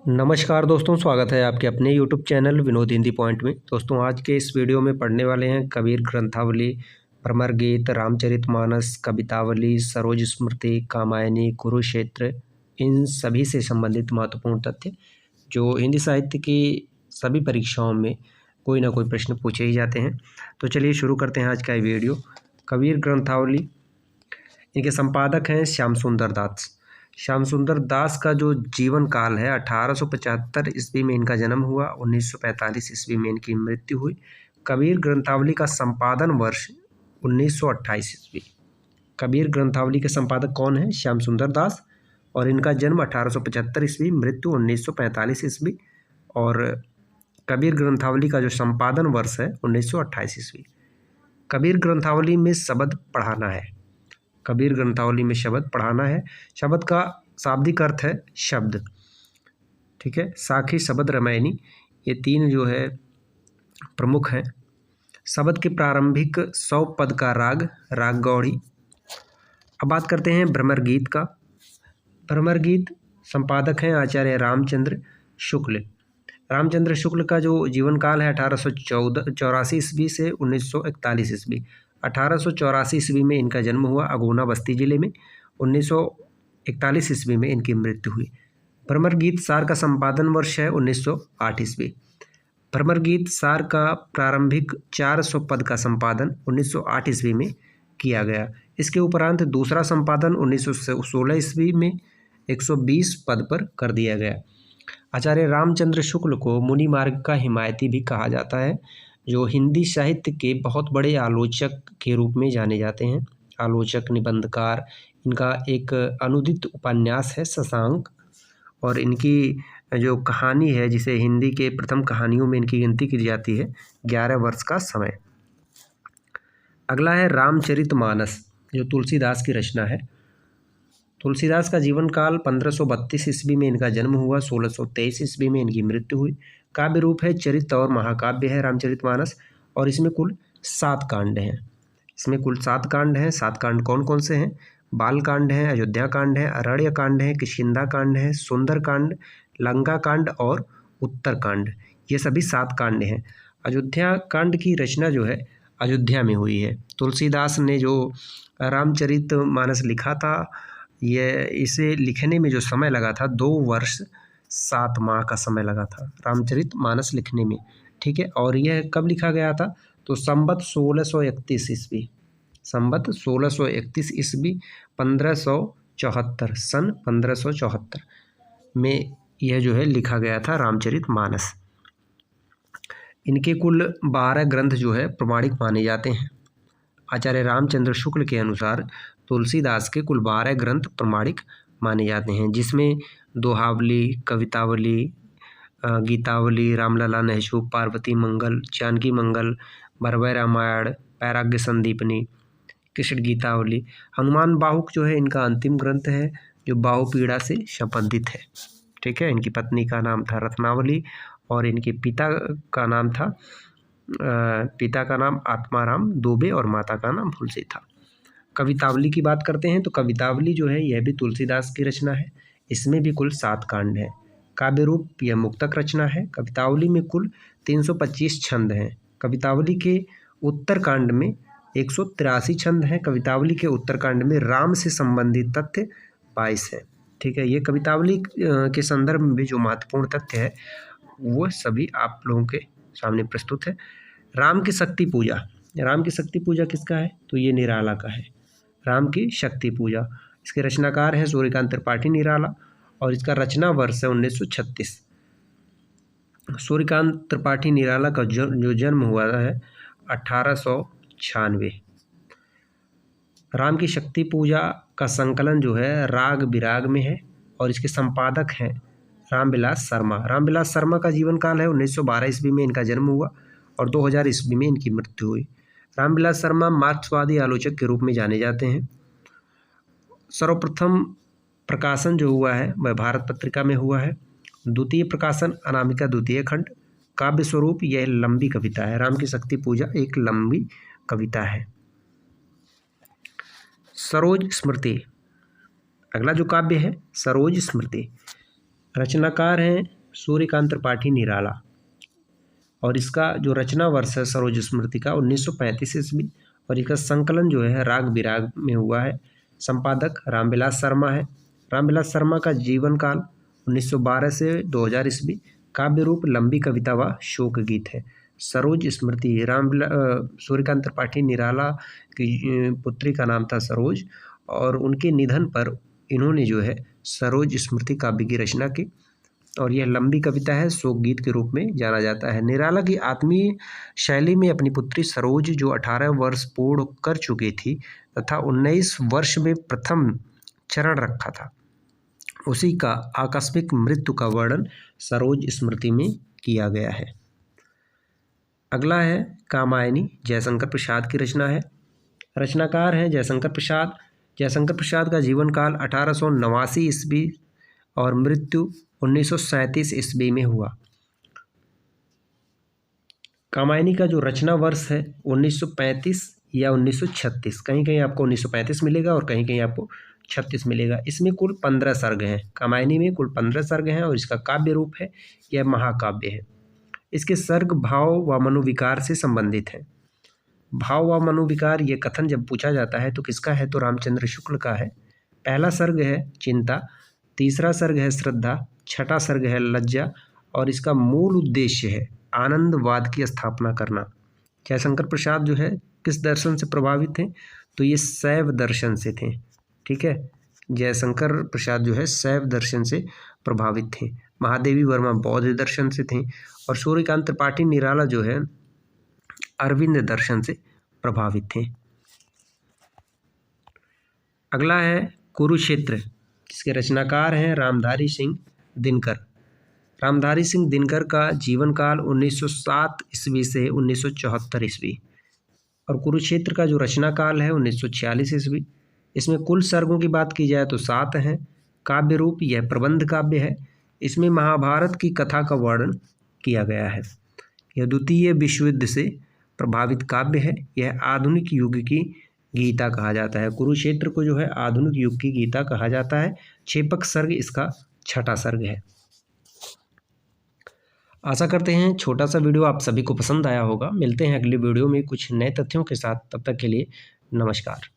नमस्कार दोस्तों, स्वागत है आपके अपने YouTube channel Vinod Hindi point में। दोस्तों, आज के इस वीडियो में पढ़ने वाले हैं कबीर ग्रंथावली, भ्रमर गीत, रामचरितमानस, कवितावली, सरोज स्मृति, कामायनी, कुरुक्षेत्र, इन सभी से संबंधित महत्वपूर्ण तथ्य जो हिंदी साहित्य की सभी परीक्षाओं में कोई ना कोई प्रश्न पूछे ही जाते हैं। तो चलिए शुरू करते हैं आज का ये वीडियो। कबीर ग्रंथावली, इनके संपादक हैं श्याम सुंदर दास। श्याम सुंदर दास का जो जीवन काल है 1875 ईस्वी में इनका जन्म हुआ, 1945 ईस्वी में इनकी मृत्यु हुई। कबीर ग्रंथावली का संपादन वर्ष 1928 ईस्वी। कबीर ग्रंथावली के संपादक कौन है? श्याम सुंदर दास। और इनका जन्म 1875 ईस्वी, मृत्यु 1945 ईस्वी। और कबीर ग्रंथावली का जो संपादन वर्ष है 1928 ईस्वी। कबीर ग्रंथावली में शब्द पढ़ाना है। कबीर ग्रंथावली में शब्द पढ़ाना है। शब्द का शाब्दिक अर्थ है शब्द, ठीक है। साखी, शब्द, रामायणी, ये तीन जो है प्रमुख हैं। शब्द के प्रारंभिक 100 पद का राग गौड़ी। अब बात करते हैं भ्रमर गीत का। भ्रमर गीत संपादक हैं आचार्य रामचंद्र शुक्ल। रामचंद्र शुक्ल का जो जीवन काल है 1884 ईस्वी से 1941 ईस्वी। 1884 ईस्वी में इनका जन्म हुआ अगुना बस्ती जिले में। 1941 ईस्वी में इनकी मृत्यु हुई। भ्रमर गीत सार का संपादन वर्ष है 1908 ईस्वी। भ्रमर गीत सार का प्रारंभिक 400 पद का संपादन 1908 ईस्वी में किया गया। इसके उपरांत दूसरा संपादन 1916 ईस्वी में 120 पद पर कर दिया गया। आचार्य रामचंद्र शुक्ल को मुनि मार्ग का हिमायती भी कहा जाता है, जो हिंदी साहित्य के बहुत बड़े आलोचक के रूप में जाने जाते हैं। आलोचक, निबंधकार। इनका एक अनुदित उपन्यास है शशांक, और इनकी जो कहानी है, जिसे हिंदी के प्रथम कहानियों में इनकी गिनती की जाती है, 11 वर्ष का समय। अगला है रामचरितमानस, जो तुलसीदास की रचना है। तुलसीदास का जीवन काल 1532 ईस्वी में इनका जन्म हुआ, 1623 ईस्वी में इनकी मृत्यु हुई। काव्य रूप है चरित और महाकाव्य है रामचरितमानस, और इसमें कुल 7 कांड हैं। इसमें कुल 7 कांड हैं। 7 कांड कौन कौन से हैं? बाल कांड है, अयोध्या कांड है, अरण्य कांड है, किष्किंधा कांड है, सुंदर कांड, लंका कांड और उत्तर कांड। ये सभी 7 कांड हैं। अयोध्या कांड की रचना जो है अयोध्या में हुई है। तुलसीदास ने जो रामचरितमानस लिखा था, इसे लिखने में जो समय लगा था 2 वर्ष 7 माह का समय लगा था रामचरितमानस लिखने में, ठीक है। और यह कब लिखा गया था? तो संवत 1631 ईस्वी। संवत 1631 ईस्वी 1574 सन 1574 में यह जो है लिखा गया था रामचरितमानस। इनके कुल 12 ग्रंथ जो है प्रमाणिक माने जाते हैं। आचार्य रामचंद्र शुक्ल के अनुसार तुलसीदास के कुल 12 ग्रंथ प्रमाणिक माने जाते हैं, जिसमें दोहावली, कवितावली, गीतावली, रामलला नहशू, पार्वती मंगल, जानकी मंगल, भरभय रामायण, वैराग्य संदीपनी, कृष्ण गीतावली। हनुमान बाहुक जो है इनका अंतिम ग्रंथ है, जो बाहुपीड़ा से संबंधित है, ठीक है। इनकी पत्नी का नाम था रत्नावली, और इनके पिता का नाम आत्माराम दुबे, और माता का नाम तुलसी था। कवितावली की बात करते हैं तो कवितावली जो है यह भी तुलसीदास की रचना है। इसमें भी कुल 7 कांड हैं। काव्य रूप यह मुक्तक रचना है। कवितावली में कुल 325 छंद हैं। कवितावली के उत्तर कांड में 183 छंद हैं। कवितावली के उत्तर कांड में राम से संबंधित तथ्य 22 है, ठीक है। ये कवितावली के संदर्भ में भी जो महत्वपूर्ण तथ्य है वो सभी आप लोगों के सामने प्रस्तुत है। राम की शक्ति पूजा। राम की शक्ति पूजा किसका है? तो ये निराला का है, राम की शक्ति पूजा। इसके रचनाकार हैं सूर्यकांत त्रिपाठी निराला, और इसका रचना वर्ष है 1936। सूर्यकांत त्रिपाठी निराला का जो जन्म हुआ है 1896। राम की शक्ति पूजा का संकलन जो है राग विराग में है, और इसके संपादक हैं रामविलास शर्मा। रामविलास शर्मा का जीवन काल है 1912 ईस्वी में इनका जन्म हुआ, और 2000 ईस्वी में इनकी मृत्यु हुई। रामविलास शर्मा मार्क्सवादी आलोचक के रूप में जाने जाते हैं। सर्वप्रथम प्रकाशन जो हुआ है वह भारत पत्रिका में हुआ है। द्वितीय प्रकाशन अनामिका द्वितीय खंड। काव्य स्वरूप यह लंबी कविता है। राम की शक्ति पूजा एक लंबी कविता है। सरोज स्मृति, अगला जो काव्य है सरोज स्मृति। रचनाकार हैं सूर्यकांत त्रिपाठी निराला और इसका जो रचना वर्ष है सरोज स्मृति का 1935 ईस्वी और इसका संकलन जो है राग बिराग में हुआ है। संपादक रामविलास शर्मा है। रामविलास शर्मा का जीवन काल 1912 से 2000 ईस्वी। काव्य रूप लंबी कविता व शोक गीत है। सरोज स्मृति सूर्यकांत त्रिपाठी निराला की पुत्री का नाम था सरोज और उनके निधन पर इन्होंने जो है सरोज स्मृति काव्य की रचना की और यह लंबी कविता है, शोक गीत के रूप में जाना जाता है। निराला की आत्मीय शैली में अपनी पुत्री सरोज जो 18 वर्ष पूर्ण कर चुकी थी तथा 19 वर्ष में प्रथम चरण रखा था, उसी का आकस्मिक मृत्यु का वर्णन सरोज स्मृति में किया गया है। अगला है कामायनी, जयशंकर प्रसाद की रचना है। रचनाकार हैं जयशंकर प्रसाद। जयशंकर प्रसाद का जीवन काल 1889 ईस्वी और मृत्यु 1937 ईस्वी में हुआ। कामायनी का जो रचना वर्ष है 1935 या 1936, कहीं कहीं आपको 1935 मिलेगा और कहीं कहीं आपको 36 मिलेगा। इसमें कुल 15 सर्ग हैं। कामायनी में कुल 15 सर्ग हैं और इसका काव्य रूप है, यह महाकाव्य है। इसके सर्ग भाव व मनोविकार से संबंधित हैं। भाव व मनोविकार ये कथन जब पूछा जाता है तो किसका है, तो रामचंद्र शुक्ल का है। पहला सर्ग है चिंता, तीसरा सर्ग है श्रद्धा, छठा सर्ग है लज्जा और इसका मूल उद्देश्य है आनंदवाद की स्थापना करना। जयशंकर प्रसाद जो है किस दर्शन से प्रभावित थे, तो ये शैव दर्शन से थे। ठीक है, जयशंकर प्रसाद जो है शैव दर्शन से प्रभावित थे। महादेवी वर्मा बौद्ध दर्शन से थे और सूर्यकांत त्रिपाठी निराला जो है अरविंद दर्शन से प्रभावित थे। अगला है कुरुक्षेत्र, जिसके रचनाकार हैं रामधारी सिंह दिनकर। रामधारी सिंह दिनकर का जीवन काल 1907 ईस्वी से 1974 ईस्वी और कुरुक्षेत्र का जो रचना काल है 1946 ईस्वी। इसमें कुल सर्गों की बात की जाए तो 7 हैं। काव्य रूप यह प्रबंध काव्य है। इसमें महाभारत की कथा का वर्णन किया गया है। यह द्वितीय विश्व युद्ध से प्रभावित काव्य है। यह आधुनिक युग की गीता कहा जाता है। कुरुक्षेत्र को जो है आधुनिक युग की गीता कहा जाता है। छेपक सर्ग इसका छठा सर्ग है। आशा करते हैं छोटा सा वीडियो आप सभी को पसंद आया होगा। मिलते हैं अगली वीडियो में कुछ नए तथ्यों के साथ। तब तक के लिए नमस्कार।